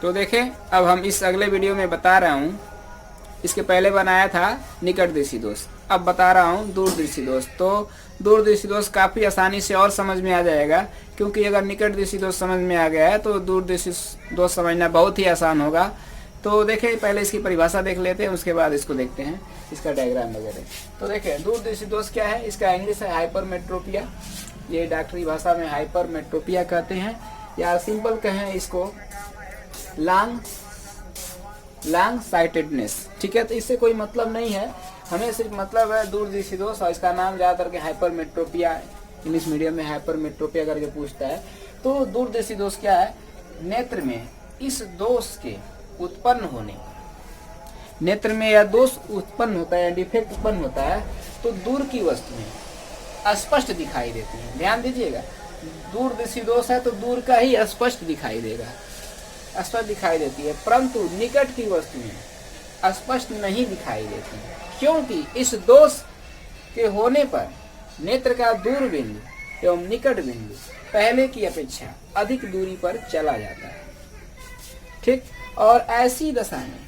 तो देखें, अब हम इस अगले वीडियो में बता रहा हूँ, इसके पहले बनाया था निकटदर्शी दोष, अब बता रहा हूँ दूरदर्शी दोष। तो दूरदर्शी दोष काफ़ी आसानी से और समझ में आ जाएगा, क्योंकि अगर निकटदर्शी दोष समझ में आ गया है तो दूरदर्शी दोष समझना बहुत ही आसान होगा। तो देखें, पहले इसकी परिभाषा देख लेते हैं, उसके बाद इसको देखते हैं, इसका डायग्राम वगैरह। तो देखें, दूरदर्शी दोष क्या है, इसका इंग्लिश है हाइपरमेट्रोपिया, ये डॉक्टरी भाषा में हाइपरमेट्रोपिया कहते हैं, या सिंपल कहें इसको लॉन्ग साइटेडनेस। ठीक है, तो इससे कोई मतलब नहीं है, हमें सिर्फ मतलब है दूरदर्शी दोष, और इसका नाम ज़्यादातर के हाइपरमेट्रोपिया, इंग्लिश मीडियम में हाइपरमेट्रोपिया करके पूछता है। तो दूरदर्शी दोष क्या है, नेत्र में इस दोष के उत्पन्न होने, नेत्र में या दोष उत्पन्न होता है या डिफेक्ट उत्पन्न होता है तो दूर की वस्तुएं स्पष्ट दिखाई देती हैं। ध्यान दीजिएगा, दूरदर्शी दोष है तो दूर का ही स्पष्ट दिखाई देगा, स्पष्ट दिखाई देती है, परंतु निकट की वस्तुएं स्पष्ट नहीं दिखाई देती, क्योंकि इस दोष के होने पर नेत्र का दूर बिंदु एवं निकट बिंदु पहले की अपेक्षा अधिक दूरी पर चला जाता है। ठीक, और ऐसी दशा में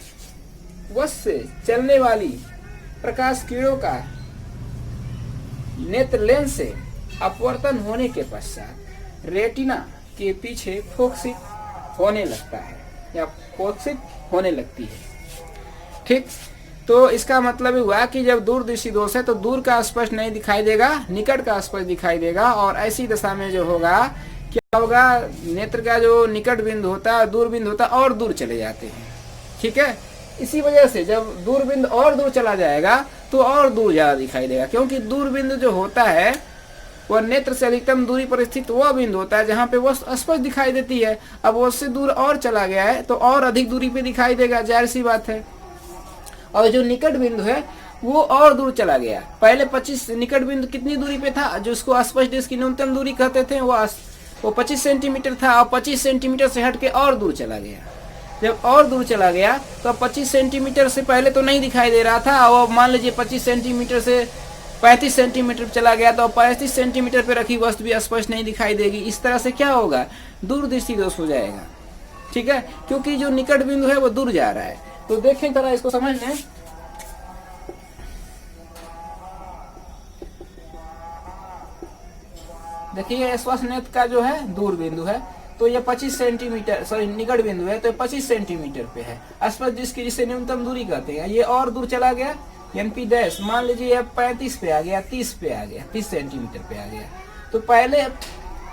वस्तु से चलने वाली प्रकाश किरणों का नेत्र लेंस से अपवर्तन होने के पश्चात रेटिना के पीछे फोकसित होने लगता है या फोकसित होने लगती है। ठीक, तो इसका मतलब हुआ कि जब दूरदर्शी दोष है तो दूर का स्पष्ट नहीं दिखाई देगा, निकट का स्पष्ट दिखाई देगा, और ऐसी दशा में जो होगा क्या होगा, नेत्र का जो निकट बिंदु होता है, दूर बिंदु होता है, और दूर चले जाते हैं। ठीक है, इसी वजह से जब दूर बिंदु और दूर चला जाएगा तो और दूर ज्यादा दिखाई देगा, क्योंकि दूर बिंदु जो होता है वह नेत्र से अधिकतम दूरी पर स्थित वह बिंदु होता है जहाँ पे वह स्पष्ट दिखाई देती है। अब वो उससे दूर और चला गया है तो और अधिक दूरी पे दिखाई देगा, जाहिर सी बात है। और जो निकट बिंदु है वो और दूर चला गया, पहले 25 निकट बिंदु कितनी दूरी पे था, जो उसको स्पष्ट डिस्क की न्यूनतम दूरी कहते थे, वो 25 सेंटीमीटर था, और 25 सेंटीमीटर से हट के और दूर चला गया। जब और दूर चला गया तो 25 सेंटीमीटर से पहले तो नहीं दिखाई दे रहा था, और मान लीजिए 25 सेंटीमीटर से 35 सेंटीमीटर चला गया तो 35 सेंटीमीटर पे रखी वस्तु भी स्पष्ट नहीं दिखाई देगी। इस तरह से क्या होगा, दूरदृष्टि दोष हो जाएगा। ठीक है, क्योंकि जो निकट बिंदु है वो दूर जा रहा है। तो देखें जरा इसको समझ लें, देखिए स्पर्श नेत्र का जो है दूर बिंदु है तो ये 25 सेंटीमीटर, सॉरी निकट बिंदु है तो 25 सेंटीमीटर पे है, स्पर्श जिसकी जिसे न्यूनतम दूरी कहते हैं। ये और दूर चला गया, एनपी डैश मान लीजिए 35 पे आ गया, 30 पे आ गया, 30 सेंटीमीटर पे आ गया। तो पहले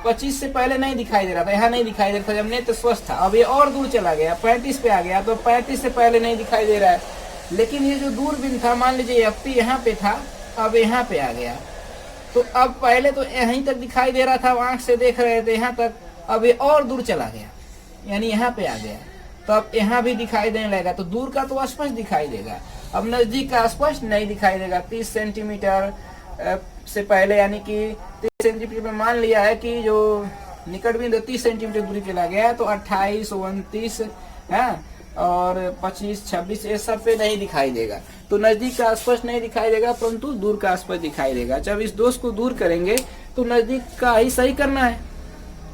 25 से पहले नहीं दिखाई दे रहा था, यहाँ नहीं दिखाई दे रहा था जब नेत्र स्वस्थ था। अब ये और दूर चला गया, 35 पे आ गया, तो 35 से पहले नहीं दिखाई दे रहा है। लेकिन ये जो दूर बिंदु था, मान लीजिए एफपी यहाँ पे था, अब यहाँ पे आ गया, तो अब पहले तो यहीं तक दिखाई दे रहा था, आंख से देख रहे थे यहाँ तक, अब ये और दूर चला गया, यानी यहाँ पे आ गया, तो अब यहाँ भी दिखाई देने लगेगा। तो दूर का तो स्पष्ट दिखाई देगा, अब नजदीक का स्पष्ट नहीं दिखाई देगा। 30 सेंटीमीटर से पहले, यानी कि 30 सेंटीमीटर में मान लिया है कि जो निकट बिंदु 30 सेंटीमीटर दूरी पे लगा है, तो 28, 29 है और 25, 26 ये सब पे नहीं दिखाई देगा। तो नजदीक का स्पष्ट नहीं दिखाई देगा, परंतु दूर का स्पष्ट दिखाई देगा। जब इस दोष को दूर करेंगे तो नजदीक का ही सही करना है,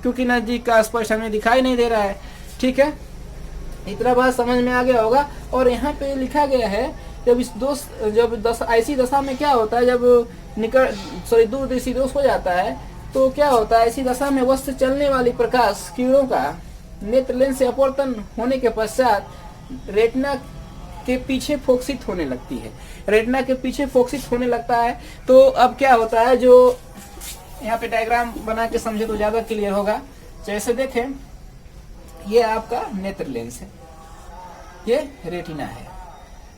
क्योंकि नजदीक का स्पष्ट हमें दिखाई नहीं दे रहा है। ठीक है, इतना बात समझ में आ गया होगा। और यहाँ पे लिखा गया है जब इस दोष, जब ऐसी दशा में क्या होता है, जब निकट सॉरी दूरदर्शी दोष हो जाता है तो क्या होता है, ऐसी दशा में वस्तु से चलने वाली प्रकाश किरणों का नेत्र लेंस से अपवर्तन होने के पश्चात रेटिना के पीछे फोकसित होने लगती है, रेटिना के पीछे फोकसित होने लगता है। तो अब क्या होता है, जो यहाँ पे डायग्राम बना के समझे तो ज्यादा क्लियर होगा। जैसे देखें, ये आपका नेत्र लेंस है, ये रेटिना है,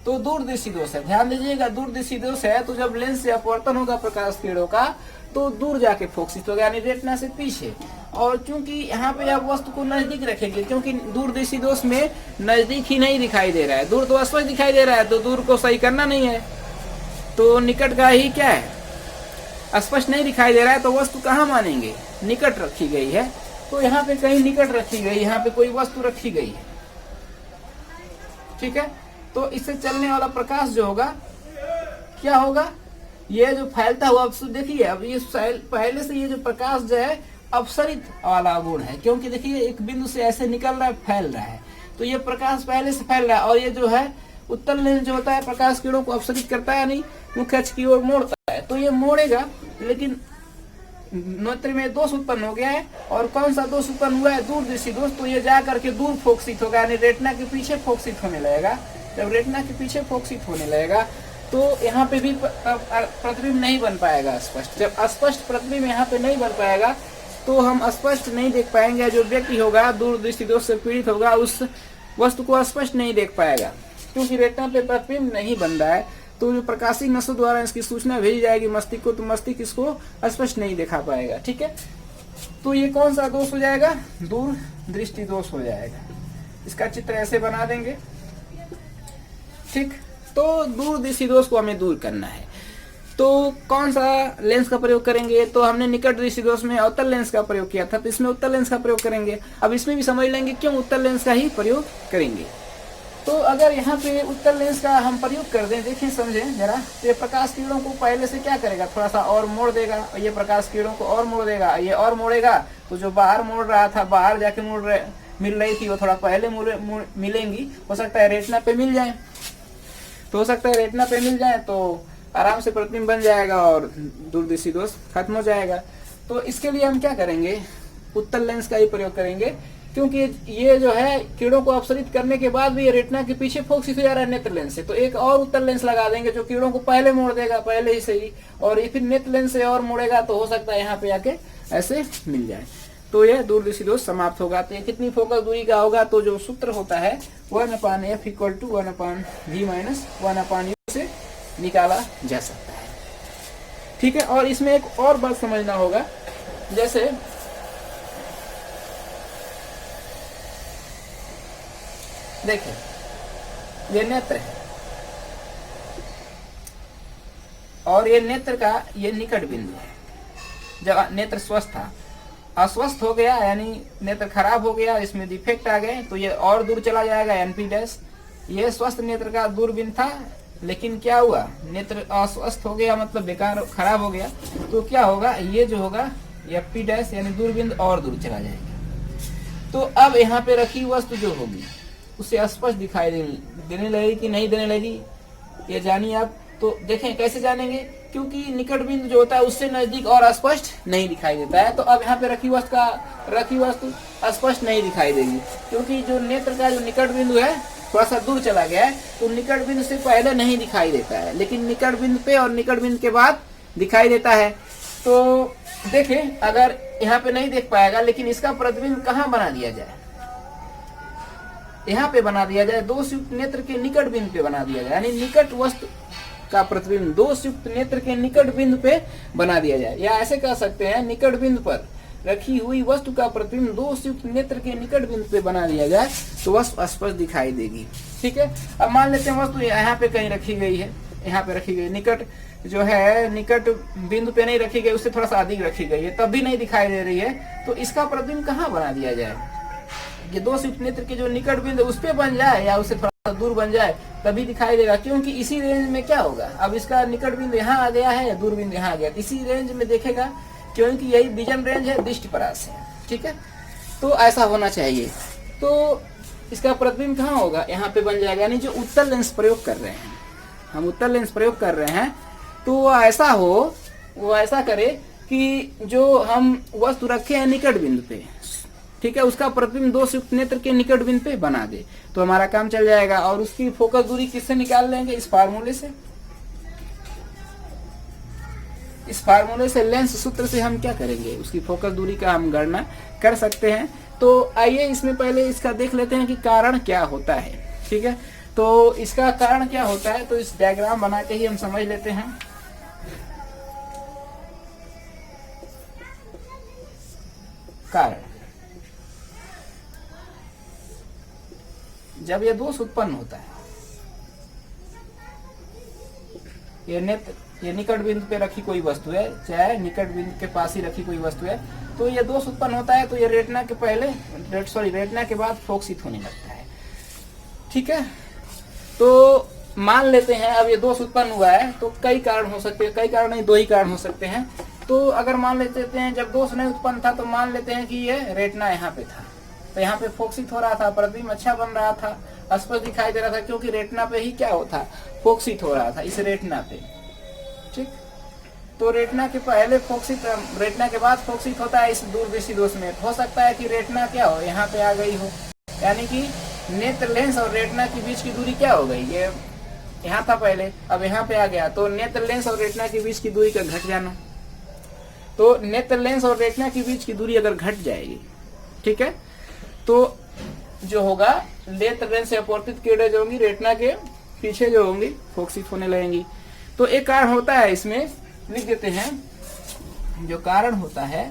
तो दूरदर्शी दोष है। ध्यान दीजिएगा, दूरदर्शी दोष है तो जब लेंस से अपवर्तन होगा प्रकाश किरणों का तो दूर जाके फोकसित होगा, यानी रेटिना से पीछे। और चूंकि यहाँ पे आप वस्तु को नजदीक रखेंगे, क्योंकि दूरदर्शी दोष में नजदीक ही नहीं दिखाई दे रहा है, दूर तो स्पष्ट दिखाई दे रहा है, तो दूर को सही करना नहीं है, तो निकट का ही क्या है, स्पष्ट नहीं दिखाई दे रहा है, तो वस्तु कहाँ मानेंगे, निकट रखी गई है। तो यहाँ पे कहीं निकट रखी गई, यहाँ पे कोई वस्तु रखी गई है। ठीक है, तो इससे चलने वाला प्रकाश जो होगा क्या होगा, ये जो फैलता हुआ, अब देखिए, अब ये पहले से ये जो प्रकाश जो है अपसरित वाला गुण है, क्योंकि देखिए एक बिंदु से ऐसे निकल रहा है, फैल रहा है, तो ये प्रकाश पहले से फैल रहा है, और ये जो है उत्तल लेंस जो होता है प्रकाश किरणों को अपसरित करता है, नहीं मुख्य अक्ष की ओर मोड़ता है। तो ये मोड़ेगा, लेकिन नेत्र में दोष उत्पन्न हो गया है, और कौन सा दोष उत्पन्न हुआ है? दूरदृष्टि दोष। तो ये जा करके दूर फोकसित होगा, यानी रेटिना के पीछे फोकसित होने लगेगा। जब रेटिना के पीछे फोकसित होने लगेगा तो यहाँ पे भी प्रतिबिंब नहीं बन पाएगा स्पष्ट। जब अस्पष्ट प्रतिबिंब यहाँ पे नहीं बन पाएगा तो हम स्पष्ट नहीं देख पाएंगे। जो व्यक्ति होगा दूरदृष्टि दोष से पीड़ित होगा उस वस्तु को स्पष्ट नहीं देख पाएगा, क्योंकि रेटिना पे प्रतिबिंब नहीं बन रहा है। तो जो प्रकाशिक नसों द्वारा इसकी सूचना भेजी जाएगी मस्तिष्क को, तो मस्तिष्क इसको स्पष्ट नहीं दिखा पाएगा। ठीक है, तो ये कौन सा दोष हो जाएगा? दूर दृष्टि दोष हो जाएगा। इसका चित्र ऐसे बना देंगे। ठीक, तो दूर दृष्टि दोष को हमें दूर करना है। तो कौन सा लेंस का प्रयोग करेंगे? तो हमने निकट दृष्टि दोष में अवतल लेंस का प्रयोग किया था, तो इसमें उत्तल लेंस का प्रयोग करेंगे। अब इसमें भी समझ लेंगे क्यों उत्तल लेंस का ही प्रयोग करेंगे। तो अगर यहाँ पे उत्तल लेंस का हम प्रयोग कर दें, देखें समझें जरा, तो ये प्रकाश किरणों को पहले से क्या करेगा? थोड़ा सा और मोड़ देगा, और ये प्रकाश किरणों को और मोड़ देगा, ये और मोड़ेगा। तो जो बाहर मोड़ रहा था, बाहर जाके मिल रही थी, वो थोड़ा पहले मिलेंगी। हो सकता है रेटिना पे मिल जाए, तो हो सकता है रेटिना पे मिल जाए तो आराम से प्रतिबिंब बन जाएगा और दूरदृष्टि दोष खत्म हो जाएगा। तो इसके लिए हम क्या करेंगे? उत्तल लेंस का ही प्रयोग करेंगे, क्योंकि ये जो है किरणों को अपसरित करने के बाद भी ये रेटिना के पीछे फोकसित हो जा रहा है नेत्र लेंस से। तो एक और उत्तल लेंस लगा देंगे जो किरणों को पहले मोड़ देगा, पहले ही से ही, और ये फिर नेत्र लेंस से और मोड़ेगा, तो हो सकता है यहाँ पे आके ऐसे मिल जाए। तो यह दूरदृष्टि दोष समाप्त होगा। तो ये कितनी फोकस दूरी का होगा? तो जो सूत्र होता है 1/f = 1/v-1/u से निकाला जा सकता है। ठीक है, और इसमें एक और बात समझना होगा, जैसे देखिए ये नेत्र है और ये नेत्र का ये निकट बिंदु है। जब नेत्र स्वस्थ था, अस्वस्थ हो गया यानी नेत्र खराब हो गया, इसमें डिफेक्ट आ गए, तो ये और दूर चला जाएगा NP'। ये स्वस्थ नेत्र का दूरबीन था, लेकिन क्या हुआ? नेत्र अस्वस्थ हो गया, मतलब बेकार खराब हो गया। तो क्या होगा? ये जो होगा FP' यानी दूरबीन और दूर चला जाएगा। तो अब यहाँ पे रखी वस्तु जो होगी उसे स्पष्ट दिखाई देने लगेगी कि नहीं देने लगेगी, ये जानिए आप। तो देखें कैसे जानेंगे? क्योंकि निकट बिंदु जो होता है उससे नजदीक और स्पष्ट नहीं दिखाई देता है। तो अब यहाँ पे रखी वस्तु स्पष्ट नहीं दिखाई देगी, क्योंकि जो नेत्र का जो निकट बिंदु है थोड़ा सा दूर चला गया है, तो निकट बिंदु से पहले नहीं दिखाई देता है, लेकिन निकट बिंदु पे और निकट बिंदु के बाद दिखाई देता है। तो देखें, अगर यहाँ पे नहीं देख पाएगा, लेकिन इसका प्रतिबिंब कहाँ बना दिया जाए? यहाँ पे बना दिया जाए, दोषयुक्त नेत्र के निकट बिंदु पे बना दिया जाए, यानी निकट वस्तु का प्रतिबिंब दोषयुक्त नेत्र के निकट बिंदु पे बना दिया जाए। या ऐसे कह सकते हैं, निकट बिंदु पर रखी हुई वस्तु का प्रतिबिंब दोषयुक्त नेत्र के निकट बिंदु पे बना दिया जाए, तो वस्तु स्पष्ट दिखाई देगी। ठीक है, अब मान लेते हैं वस्तु यहाँ पे कहीं रखी गई है, यहाँ पे रखी गई, निकट जो है निकट बिंदु पे नहीं रखी गई, उससे थोड़ा सा अधिक रखी गई है, तब भी नहीं दिखाई दे रही है। तो इसका प्रतिबिंब कहाँ बना दिया जाए? ये दोषयुक्त नेत्र के जो निकट बिंदु उस पे बन जाए या उससे थोड़ा सा दूर बन जाए, तभी दिखाई देगा। क्योंकि इसी रेंज में क्या होगा? अब इसका निकट बिंदु यहाँ आ गया है, दूर बिंदु यहाँ आ गया, इसी रेंज में देखेगा, क्योंकि यही विजन रेंज है दृष्टि परास है। ठीक है, तो ऐसा होना चाहिए। तो इसका प्रतिबिंब कहाँ होगा? यहाँ पे बन जाएगा। यानी जो उत्तल लेंस प्रयोग कर रहे हैं, हम उत्तल लेंस प्रयोग कर रहे हैं, तो वो ऐसा करे कि जो हम वस्तु रखे हैं निकट बिंदु पे, ठीक है, उसका प्रतिबिंब दोषयुक्त नेत्र के निकट बिंदु पे बना दे, तो हमारा काम चल जाएगा। और उसकी फोकस दूरी किससे निकाल लेंगे? इस फार्मूले से। इस फार्मूले से, लेंस सूत्र से हम क्या करेंगे? उसकी फोकस दूरी का हम गणना कर सकते हैं। तो आइए इसमें पहले इसका देख लेते हैं कि कारण क्या होता है। ठीक है, तो इसका कारण क्या होता है, तो इस डायग्राम बना के ही हम समझ लेते हैं। कारण, जब ये दोष उत्पन्न होता है, ये निकट बिंदु पे रखी कोई वस्तु है, चाहे निकट बिंदु के पास ही रखी कोई वस्तु है, तो ये दोष उत्पन्न होता है, तो ये रेटिना के बाद फोकसित होने लगता है। ठीक है, तो मान लेते हैं अब ये दोष उत्पन्न हुआ है, तो कई कारण हो सकते हैं, कई कारण नहीं, दो ही कारण हो सकते हैं। तो अगर मान लेते हैं जब दोष नहीं उत्पन्न था, तो मान लेते हैं कि ये रेटिना यहाँ पे था, तो यहाँ पे फोकसित हो रहा था, प्रतिबिंब अच्छा बन रहा था, स्पष्ट दिखाई दे रहा था, क्योंकि रेटिना पे ही क्या होता, फोकसित हो रहा था इस रेटिना पे। ठीक, तो रेटिना के पहले फोकसित, रेटिना के बाद फोकसित होता है इस दूरदृष्टि दोष में। हो सकता है कि रेटिना क्या हो, यहाँ पे आ गई हो, यानी कि नेत्र लेंस और रेटिना के बीच की दूरी क्या हो गई, ये यहाँ था पहले, अब यहाँ पे आ गया, तो नेत्र लेंस और रेटिना के बीच की दूरी का घट जाना। तो नेत्र लेंस और रेटिना के बीच की दूरी अगर घट जाएगी, ठीक है, तो जो होगा नेत्र लेंस से अपवर्तित किरणें जो होंगी रेटिना के पीछे जो होंगी फोकसित होने लगेंगी। तो एक कारण होता है, इसमें लिख देते हैं, जो कारण होता है,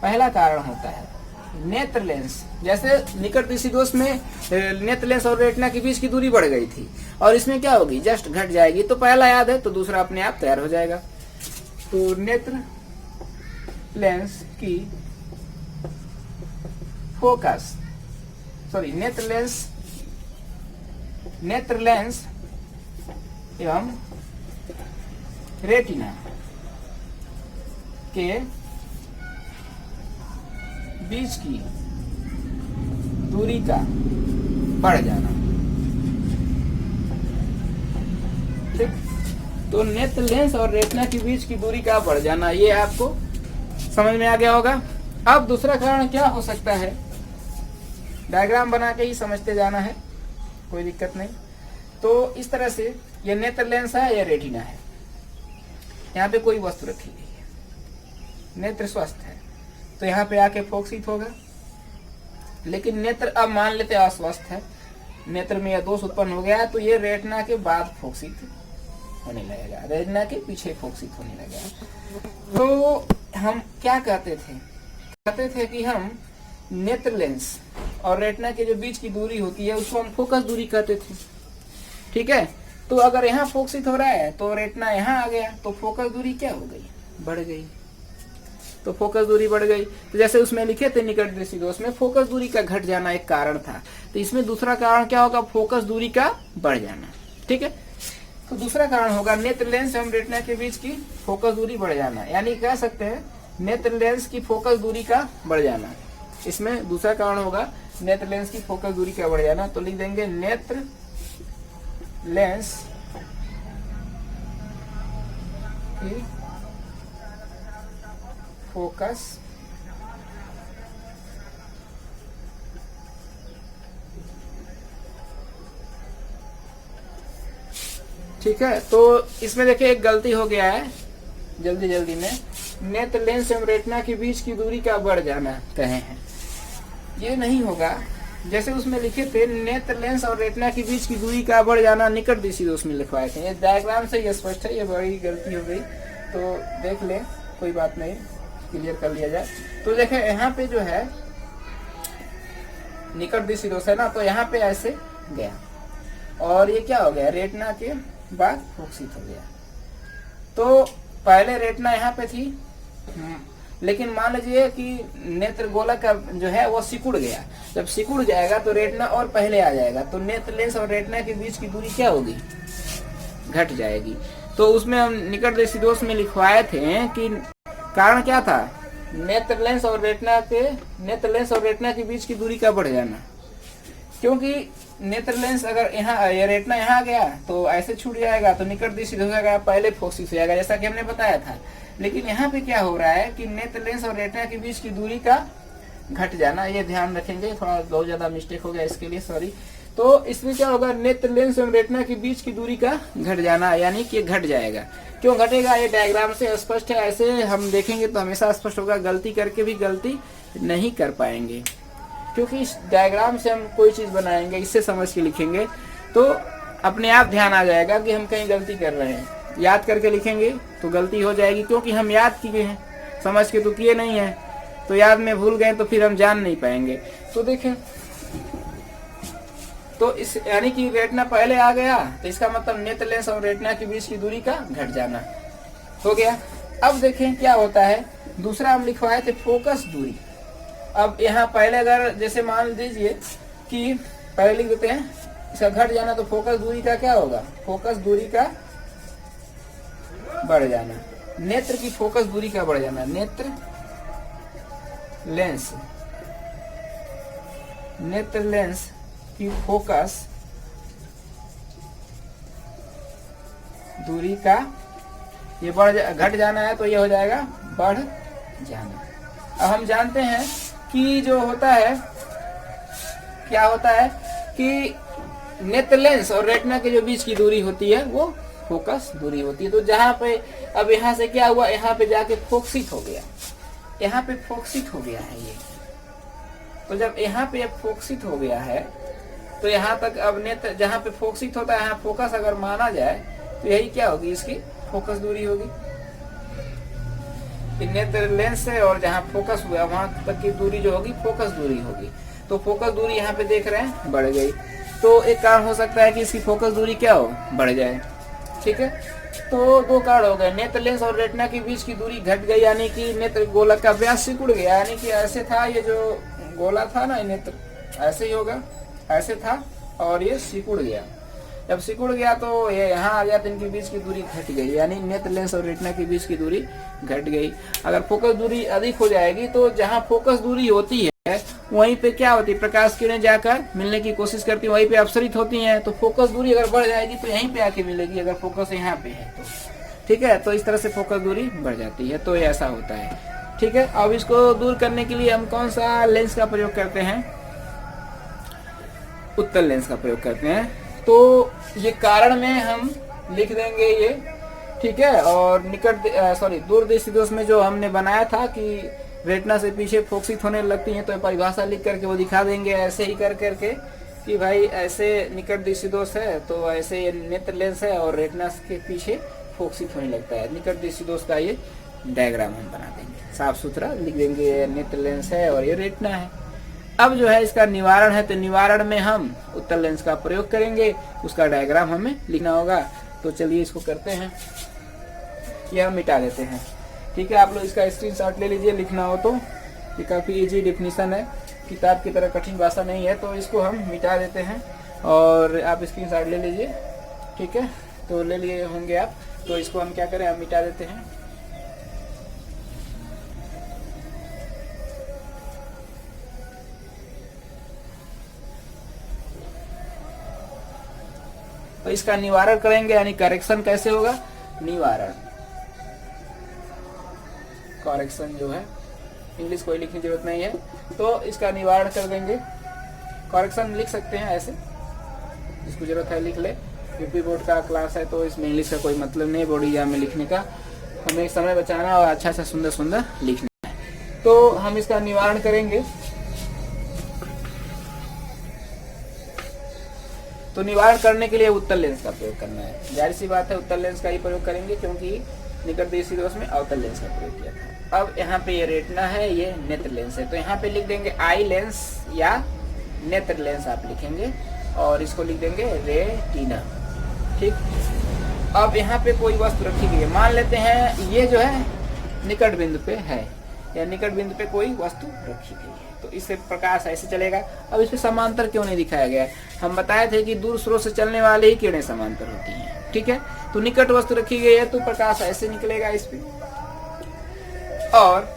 पहला कारण होता है नेत्र लेंस। जैसे निकट दृष्टि दोष में नेत्र लेंस और रेटिना के बीच की दूरी बढ़ गई थी, और इसमें क्या होगी, जस्ट घट जाएगी। तो पहला याद है तो दूसरा अपने आप तैयार हो जाएगा। तो नेत्र लेंस की फोकस, सॉरी नेत्र लेंस एवं रेटिना के बीच की दूरी का बढ़ जाना। ठीक, तो नेत्र लेंस और रेटिना के बीच की दूरी का बढ़ जाना, ये आपको समझ में आ गया होगा। अब दूसरा कारण क्या हो सकता है, डायग्राम बना के ही समझते जाना है, कोई दिक्कत नहीं। तो इस तरह से ये नेत्र लेंस है, या रेटिना है, यहाँ पे कोई वस्तु रखी गई है, नेत्र स्वस्थ है, तो यहाँ पे आके फोकसित होगा। लेकिन नेत्र अब मान लेते अस्वस्थ है, नेत्र में यह दोष उत्पन्न हो गया, तो ये रेटिना के बाद फोकसित होने लगेगा, रेटिना के पीछे फोकसित होने लगेगा। तो हम क्या कहते थे कि हम नेत्र लेंस और रेटिना के जो बीच की दूरी होती है उसको हम फोकस दूरी कहते थे। ठीक है, तो अगर यहाँ फोकसित हो रहा है तो रेटिना यहाँ आ गया, तो फोकस दूरी क्या हो गई, बढ़ गई। तो फोकस दूरी बढ़ गई, तो जैसे उसमें लिखे थे निकट दृष्टि दोष में फोकस दूरी का घट जाना एक कारण था, तो इसमें दूसरा कारण क्या होगा, फोकस दूरी का बढ़ जाना। ठीक है, तो दूसरा कारण होगा नेत्र लेंस एवं रेटिना के बीच की फोकस दूरी बढ़ जाना, यानी कह सकते हैं नेत्र लेंस की फोकस दूरी का बढ़ जाना। इसमें दूसरा कारण होगा नेत्र लेंस की फोकस दूरी का बढ़ जाना। तो लिख देंगे नेत्र लेंस की फोकस ठीक है। तो इसमें देखिए एक गलती हो गया है, जल्दी में नेत्र लेंस एवं रेटिना के बीच की दूरी का बढ़ जाना कहे हैं, ये नहीं होगा। जैसे उसमें लिखे थे नेत्र लेंस और रेटिना के बीच की दूरी का बढ़ जाना निकट दृष्टि दोष में लिखवाए थे, ये डायग्राम से ये स्पष्ट है, ये बड़ी गलती हो गई, तो देख ले, कोई बात नहीं, क्लियर कर लिया जाए। तो देखें यहाँ पे जो है निकट दृष्टि दोष है ना, तो यहाँ पे ऐसे गया और ये क्या हो गया, रेटिना के बाद फोकसित हो गया। तो पहले रेटिना यहाँ पे थी, लेकिन मान लीजिए कि नेत्र गोलक का जो है वो सिकुड़ गया, जब सिकुड़ जाएगा तो रेटिना और पहले आ जाएगा, तो नेत्र लेंस और रेटिना के बीच की दूरी क्या होगी, घट जाएगी। तो उसमें हम निकट दृष्टि दोष में लिखवाए थे कि कारण क्या था, नेत्र लेंस और रेटिना के बीच की दूरी का बढ़ जाना, क्योंकि नेत्र लेंस अगर यहाँ ये रेटिना यहाँ गया तो ऐसे छूट जाएगा, तो निकट दृष्टि दोष का पहले फोकसित हो जाएगा, जैसा कि हमने बताया था। लेकिन यहाँ पे क्या हो रहा है कि नेत्र लेंस और रेटिना के बीच की दूरी का घट जाना, ये ध्यान रखेंगे, थोड़ा बहुत ज्यादा मिस्टेक हो गया, इसके लिए सॉरी। तो इसमें क्या होगा, नेत्र लेंस और रेटिना के बीच की दूरी का घट जाना, यानी कि घट जाएगा। क्यों घटेगा, ये डायग्राम से स्पष्ट है, ऐसे हम देखेंगे तो हमेशा स्पष्ट होगा, गलती करके भी गलती नहीं कर पाएंगे, क्योंकि इस डायग्राम से हम कोई चीज बनाएंगे, इससे समझ के लिखेंगे तो अपने आप ध्यान आ जाएगा कि हम कहीं गलती कर रहे हैं। याद करके लिखेंगे तो गलती हो जाएगी, क्योंकि हम याद किए हैं, समझ के तो किए नहीं है, तो याद में भूल गए तो फिर हम जान नहीं पाएंगे। तो देखें, तो इस यानी कि रेटिना पहले आ गया, तो इसका मतलब नेत्र लेंस और रेटिना के बीच की दूरी का घट जाना हो गया। अब देखें क्या होता है, दूसरा हम लिखवाए थे फोकस दूरी। अब यहाँ पहले अगर जैसे मान लीजिए कि पहले लिख देते हैं इसका घट जाना, तो फोकस दूरी का क्या होगा, फोकस दूरी का बढ़ जाना, नेत्र की फोकस दूरी का बढ़ जाना, नेत्र लेंस नेत्र लेंस की फोकस दूरी का ये घट जाना है तो ये हो जाएगा बढ़ जाना। अब हम जानते हैं कि जो होता है क्या होता है कि नेत्र लेंस और रेटिना के जो बीच की दूरी होती है वो फोकस दूरी होती है। तो जहां पे अब यहाँ से क्या हुआ, यहाँ पे जाके फोकसित हो गया, यहाँ पे फोकसित हो गया है ये। तो जब यहाँ पे फोकसित हो गया है तो यहाँ तक अब नेत्र जहाँ पे फोकसित होता है यहाँ फोकस अगर माना जाए तो यही क्या होगी, इसकी फोकस दूरी होगी। नेत्र लेंस से और जहाँ फोकस हुआ वहां तक की दूरी जो होगी फोकस दूरी होगी। तो फोकस दूरी यहाँ पे देख रहे हैं बढ़ गई। तो एक कारण हो सकता है कि इसकी फोकस दूरी क्या हो, बढ़ जाए। ठीक है, तो दो कारण हो गए, नेत्र लेंस और रेटिना के बीच की दूरी घट गई, यानी कि नेत्र गोलक का व्यास सिकुड़ गया। यानी कि ऐसे था ये जो गोला था ना, नेत्र ऐसे ही होगा, ऐसे था और ये सिकुड़ गया। जब सिकुड़ गया तो ये यहाँ आ गया तो इनके बीच की दूरी घट गई, यानी नेत्र लेंस और रेटिना के बीच की दूरी घट गई। अगर फोकस दूरी अधिक हो जाएगी तो जहाँ फोकस दूरी होती है वहीं पे क्या होती है, प्रकाश किरणें जाकर मिलने की कोशिश करती है, वहीं पे अपसरित होती हैं। तो फोकस दूरी अगर बढ़ जाएगी तो यहीं पे आके मिलेगी, अगर फोकस यहाँ पे है तो। ठीक है, तो इस तरह से फोकस दूरी बढ़ जाती है। तो ये ऐसा होता है। ठीक है, अब इसको दूर करने के लिए हम कौन सा लेंस का प्रयोग करते हैं, उत्तल लेंस का प्रयोग करते हैं। तो ये कारण में हम लिख देंगे ये। ठीक है, और दूरदृष्टि दोष में जो हमने बनाया था कि रेटिना से पीछे फोकसित होने लगती हैं, तो परिभाषा लिख करके वो दिखा देंगे ऐसे ही कर करके कि भाई ऐसे निकट दृष्टि दोष है तो ऐसे ये नेत्र लेंस है और रेटिना के पीछे फोकसित होने लगता है। निकट दृष्टि दोष का ये डायग्राम हम बना देंगे, साफ सुथरा लिख देंगे, नेत्र लेंस है और ये रेटिना है। अब जो है इसका निवारण है, तो निवारण में हम उत्तल लेंस का प्रयोग करेंगे, उसका डायग्राम हमें लिखना होगा। तो चलिए इसको करते हैं, ये हम मिटा देते हैं। ठीक है, आप लोग इसका स्क्रीनशॉट ले लीजिए, लिखना हो तो। ये काफ़ी इजी डेफिनेशन है, किताब की तरह कठिन भाषा नहीं है। तो इसको हम मिटा देते हैं और आप स्क्रीनशॉट ले लीजिए। ठीक है, तो ले लिए होंगे आप। तो इसको हम क्या करें, हम मिटा देते हैं। तो इसका निवारण करेंगे, यानी करेक्शन कैसे होगा, निवारण, करेक्शन जो है इंग्लिश कोई लिखने की जरूरत नहीं है। तो इसका निवारण कर देंगे, करेक्शन लिख सकते हैं ऐसे, जिसको जरूरत है लिख ले। यूपी बोर्ड का क्लास है तो इसमें इंग्लिश का कोई मतलब नहीं, बोर्ड एग्जाम में लिखने का। हमें समय बचाना और अच्छा सा सुंदर सुंदर लिखना है। तो हम इसका निवारण करेंगे। तो निवारण करने के लिए उत्तल लेंस का प्रयोग करना है, जाहिर सी बात है उत्तल लेंस का ही प्रयोग करेंगे, क्योंकि निकट दृष्टि दोष में अवतल लेंस का प्रयोग किया था। अब यहाँ पे ये रेटिना है, ये नेत्र लेंस है, तो यहाँ पे लिख देंगे आई लेंस या नेत्र लेंस आप लिखेंगे और इसको लिख देंगे रेटिना। ठीक, अब यहाँ पे कोई वस्तु रखी गई है, मान लेते हैं ये जो है निकट बिंदु पे है, या निकट बिंदु पे कोई वस्तु रखी गई है, तो इससे प्रकाश ऐसे चलेगा। अब इस पे समांतर क्यों नहीं दिखाया गया, हम बताए थे कि दूर स्रोत से चलने वाले ही किरणें समांतर होती हैं। ठीक है, तो निकट वस्तु रखी गई है तो प्रकाश ऐसे निकलेगा इस पे, और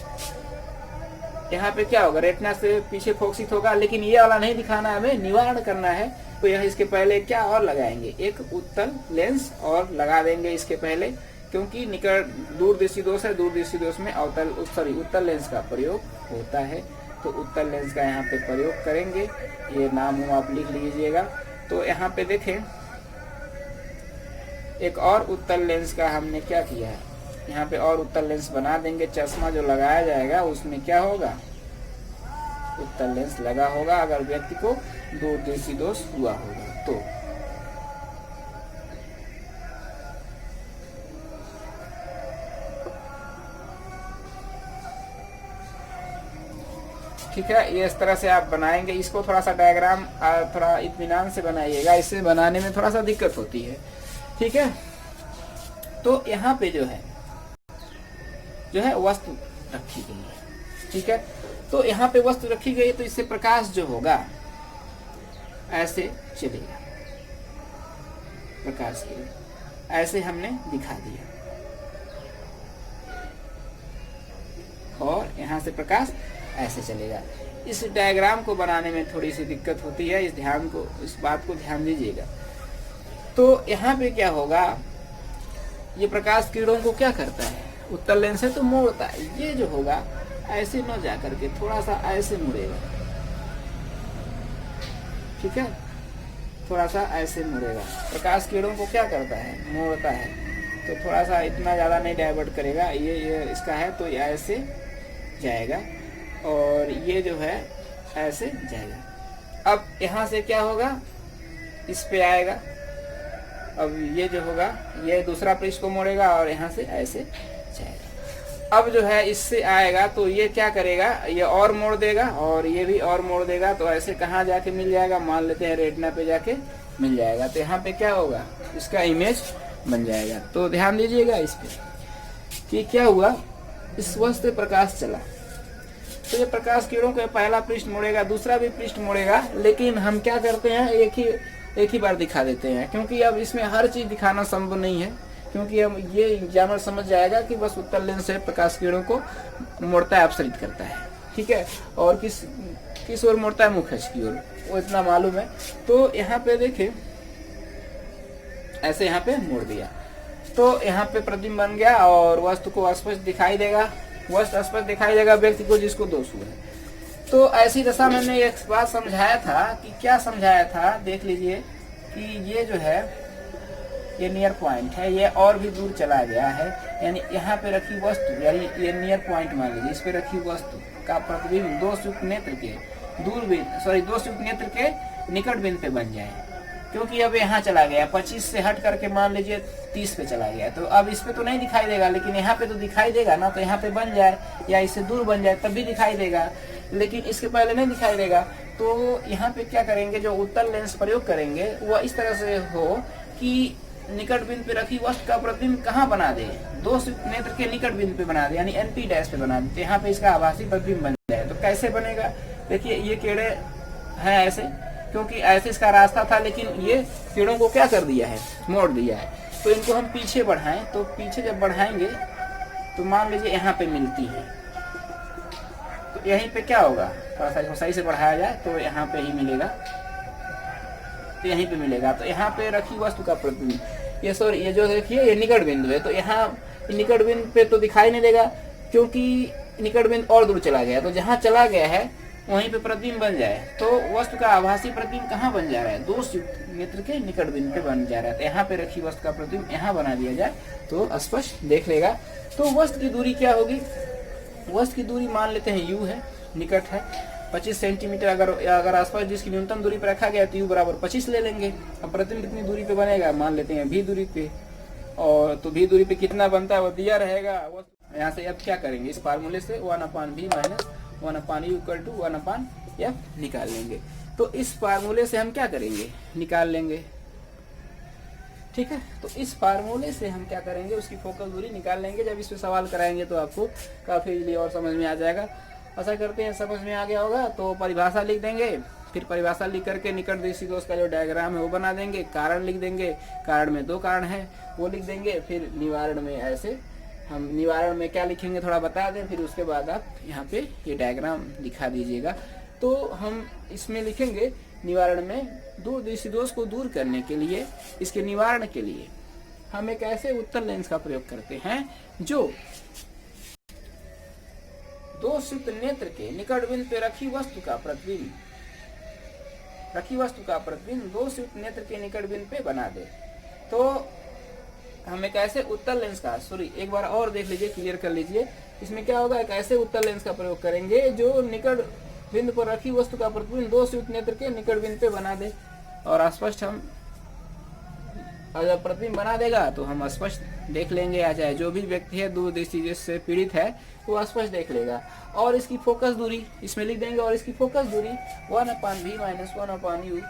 यहाँ पे क्या होगा, रेटिना से पीछे फोकसित होगा। लेकिन ये वाला नहीं दिखाना है, हमें निवारण करना है। तो यह इसके पहले क्या और लगाएंगे, एक उत्तल लेंस और लगा देंगे इसके पहले, क्योंकि निकट दूरदृष्टि दोष है, दूरदृष्टि दोष में उत्तल लेंस का प्रयोग होता है। तो उत्तल लेंस का यहाँ पे प्रयोग करेंगे, ये नाम आप लिख लीजिएगा। तो यहाँ पे देखें, एक और उत्तल लेंस का हमने क्या किया है, यहाँ पे और उत्तल लेंस बना देंगे। चश्मा जो लगाया जाएगा उसमें क्या होगा, उत्तल लेंस लगा होगा, अगर व्यक्ति को दूरदृष्टि दोष हुआ होगा तो। ठीक है, ये इस तरह से आप बनाएंगे। इसको थोड़ा सा डायग्राम थोड़ा इत्मीनान से बनाइएगा, इससे बनाने में थोड़ा सा दिक्कत होती है। ठीक है, तो यहाँ पे जो है वस्तु रखी गई है। ठीक है, तो यहाँ पे वस्तु रखी गई तो इससे प्रकाश जो होगा ऐसे चलेगा, प्रकाश के ऐसे हमने दिखा दिया, और यहाँ से प्रकाश ऐसे चलेगा। इस डायग्राम को बनाने में थोड़ी सी दिक्कत होती है, इस बात को ध्यान दीजिएगा। तो यहाँ पे क्या होगा, ये प्रकाश किरणों को क्या करता है, उत्तल लेंस है तो मोड़ता है। ये जो होगा ऐसे न जा करके थोड़ा सा ऐसे मुड़ेगा, ठीक है, थोड़ा सा ऐसे मुड़ेगा। प्रकाश किरणों को क्या करता है, मोड़ता है। तो थोड़ा सा, इतना ज़्यादा नहीं डाइवर्ट करेगा। ये इसका है तो ये ऐसे जाएगा और ये जो है ऐसे जाएगा। अब यहाँ से क्या होगा, इस पे आएगा। अब ये जो होगा, ये दूसरा पृष्ठ को मोड़ेगा और यहाँ से ऐसे जाएगा। अब जो है इससे आएगा तो ये क्या करेगा, ये और मोड़ देगा और ये भी और मोड़ देगा। तो ऐसे कहाँ जाके मिल जाएगा, मान लेते हैं रेटिना पे जाके मिल जाएगा। तो यहाँ पे क्या होगा, इसका इमेज बन जाएगा। तो ध्यान दीजिएगा इस पे कि क्या हुआ, इस वस्तु से प्रकाश चला तो ये प्रकाश किरणों को पहला पृष्ठ मोड़ेगा, दूसरा भी पृष्ठ मोड़ेगा। लेकिन हम क्या करते हैं, एक ही बार दिखा देते हैं, क्योंकि अब इसमें हर चीज दिखाना संभव नहीं है। क्योंकि हम ये एग्जामिनर समझ जाएगा कि बस उत्तल लेंस से प्रकाश किरणों को मोड़ता है, अपसरित करता है, ठीक है। और किस ओर मोड़ता है, मुखज की ओर, वो इतना मालूम है। तो यहाँ पे देखिए ऐसे यहाँ पे मोड़ दिया तो यहाँ पे प्रतिबिंब बन गया और वस्तु को स्पष्ट दिखाई देगा, वस्तु स्पष्ट दिखाई देगा व्यक्ति को जिसको दोष हुआ है। तो ऐसी दशा मैंने एक बात समझाया था कि क्या समझाया था, देख लीजिए कि ये जो है ये नियर पॉइंट है, ये और भी दूर चला गया है। यानी यहाँ पे रखी वस्तु, यानी ये नियर पॉइंट मान लीजिए, इस पे रखी वस्तु का प्रतिबिंब दोषयुक्त नेत्र के दोषयुक्त नेत्र के निकट बिंदु पे बन जाए। क्योंकि अब यहाँ चला गया 25 से हट करके मान लीजिए 30 पे चला गया, तो अब इस पे तो नहीं दिखाई देगा, लेकिन यहाँ पे तो दिखाई देगा ना। तो यहाँ पे बन जाए या इससे दूर बन जाए तब भी दिखाई देगा, लेकिन इसके पहले नहीं दिखाई देगा। तो यहाँ पे क्या करेंगे, जो उत्तल लेंस प्रयोग करेंगे वह इस तरह से हो कि निकट बिंदु पे रखी वस्तु का प्रतिबिंब कहाँ बना दे, दोषयुक्त नेत्र के निकट बिंदु पे बना दे, यानी NP डैश पे बना दे। यहाँ पे इसका आभासी प्रतिबिंब बन जाए। तो कैसे बनेगा, देखिए ये कीड़े हैं ऐसे, क्योंकि ऐसे इसका रास्ता था, लेकिन ये कीड़ों को क्या कर दिया है, मोड़ दिया है। तो इनको हम पीछे बढ़ाएं, तो पीछे जब बढ़ाएंगे तो मान लीजिए यहाँ पे मिलती है, तो यहीं पे क्या होगा, थोड़ा सा सही से बढ़ाया जाए तो यहाँ पे ही मिलेगा, तो यहीं पे मिलेगा। तो यहाँ पे रखी वस्तु का प्रतिबिंब, ये जो देखिए ये निकट बिंदु है। तो यहाँ निकट बिंदु पे तो दिखाई नहीं देगा, क्योंकि निकट बिंदु और दूर चला गया। तो जहाँ चला गया है वहीं पे प्रतिबिंब बन जाए। तो वस्तु का आभासी प्रतिबिंब कहाँ बन जा रहा है, दोषयुक्त नेत्र के निकट बिंदु पे बन जा रहा है। तो यहाँ पे रखी वस्तु का प्रतिबिंब यहाँ बना दिया जाए तो स्पष्ट देख लेगा। तो वस्तु की दूरी क्या होगी, वस्तु की दूरी मान लेते हैं u है, निकट है 25 सेंटीमीटर। अगर आसपास जिसकी न्यूनतम दूरी पर रखा गया तो u बराबर 25 ले लेंगे। अब प्रतिबिंब कितनी दूरी पे बनेगा, मान लेते हैं v दूरी पे, और तो v दूरी पे कितना बनता है वो दिया रहेगा। यहाँ से अब क्या करेंगे, इस फार्मूले से 1/v minus 1/u equal to 1/f निकाल लेंगे। तो इस फार्मूले से हम क्या करेंगे, निकाल लेंगे, ठीक है। तो इस फार्मूले से हम क्या करेंगे, उसकी फोकस दूरी निकाल लेंगे। जब इस पे सवाल कराएंगे तो आपको काफी इजीली और समझ में आ जाएगा। ऐसा करते हैं, समझ में आ गया होगा तो परिभाषा लिख देंगे। फिर परिभाषा लिख करके निकट दृष्टि दोष का जो डायग्राम है वो बना देंगे। कारण लिख देंगे, कारण में 2 कारण है वो लिख देंगे। फिर निवारण में ऐसे हम निवारण में क्या लिखेंगे थोड़ा बता दें, फिर उसके बाद आप यहाँ पे ये डायग्राम दिखा दीजिएगा। तो हम इसमें लिखेंगे निवारण में दूरदृष्टि दोष को दूर करने के लिए, इसके निवारण के लिए हम एक ऐसे उत्तल लेंस का प्रयोग करते हैं जो दोषयुक्त नेत्र के निकट बिंदु पे रखी वस्तु का प्रतिबिंब दोषयुक्त नेत्र के निकट बिंदु पे बना दे। तो हम एक ऐसे उत्तल लेंस का, एक बार और देख लीजिए, क्लियर कर लीजिए। इसमें क्या होगा, एक ऐसे उत्तल लेंस का प्रयोग करेंगे जो निकट बिंदु पर रखी वस्तु का प्रतिबिंब दोषयुक्त नेत्र के निकट बिंदु पे बना दे। और स्पष्ट हम अगर प्रतिबिंब बना देगा तो हम स्पष्ट देख लेंगे, या चाहे जो भी व्यक्ति है दूरदृष्टि से पीड़ित है वो स्पष्ट देख लेगा। और इसकी फोकस दूरी इसमें लिख देंगे, और इसकी फोकस दूरी 1/v माइनस 1/u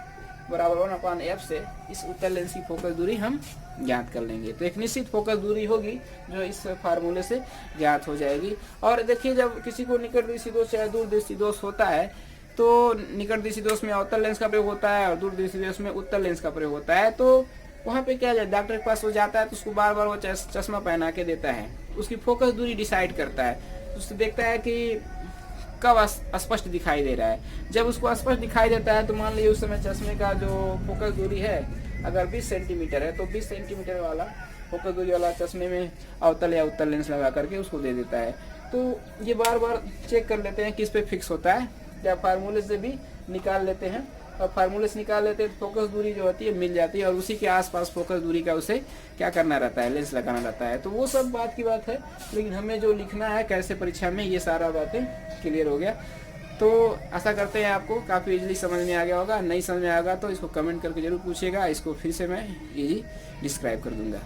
बराबर 1/f से इस उत्तल लेंस की फोकस दूरी हम ज्ञात कर लेंगे। तो एक निश्चित फोकस दूरी होगी जो इस फार्मूले से ज्ञात हो जाएगी। और देखिए, जब किसी को निकट दृष्टि दोष चाहे दूर दृष्टि दोष होता है तो निकट दृष्टि दोष में अवतल लेंस का प्रयोग होता है और दूर दृष्टि दोष में उत्तल लेंस का प्रयोग होता है। तो वहाँ पे क्या है, डॉक्टर के पास वो जाता है तो उसको बार बार वो चश्मा पहना के देता है, उसकी फोकस दूरी डिसाइड करता है। उससे देखता है कि कब स्पष्ट दिखाई दे रहा है। जब उसको स्पष्ट दिखाई देता है तो मान लीजिए उस समय चश्मे का जो फोकस दूरी है अगर 20 सेंटीमीटर है तो 20 सेंटीमीटर वाला फोकस दूरी वाला चश्मे में अवतल या उत्तल लेंस लगा करके उसको दे देता है। तो ये बार बार चेक कर लेते हैं किस पे फिक्स होता है, या फार्मूले से भी निकाल लेते हैं, और फार्मूले से निकाल लेते हैं तो फोकस दूरी जो होती है मिल जाती है, और उसी के आसपास फोकस दूरी का उसे क्या करना रहता है, लेंस लगाना रहता है। तो वो सब बात की बात है, लेकिन हमें जो लिखना है कैसे परीक्षा में, ये सारा बातें क्लियर हो गया। तो आशा करते हैं आपको काफ़ी इजीली समझ में आ गया होगा। नहीं समझ में आएगा तो इसको कमेंट करके जरूर पूछिएगा, इसको फिर से मैं इजी डिस्क्राइब कर दूंगा।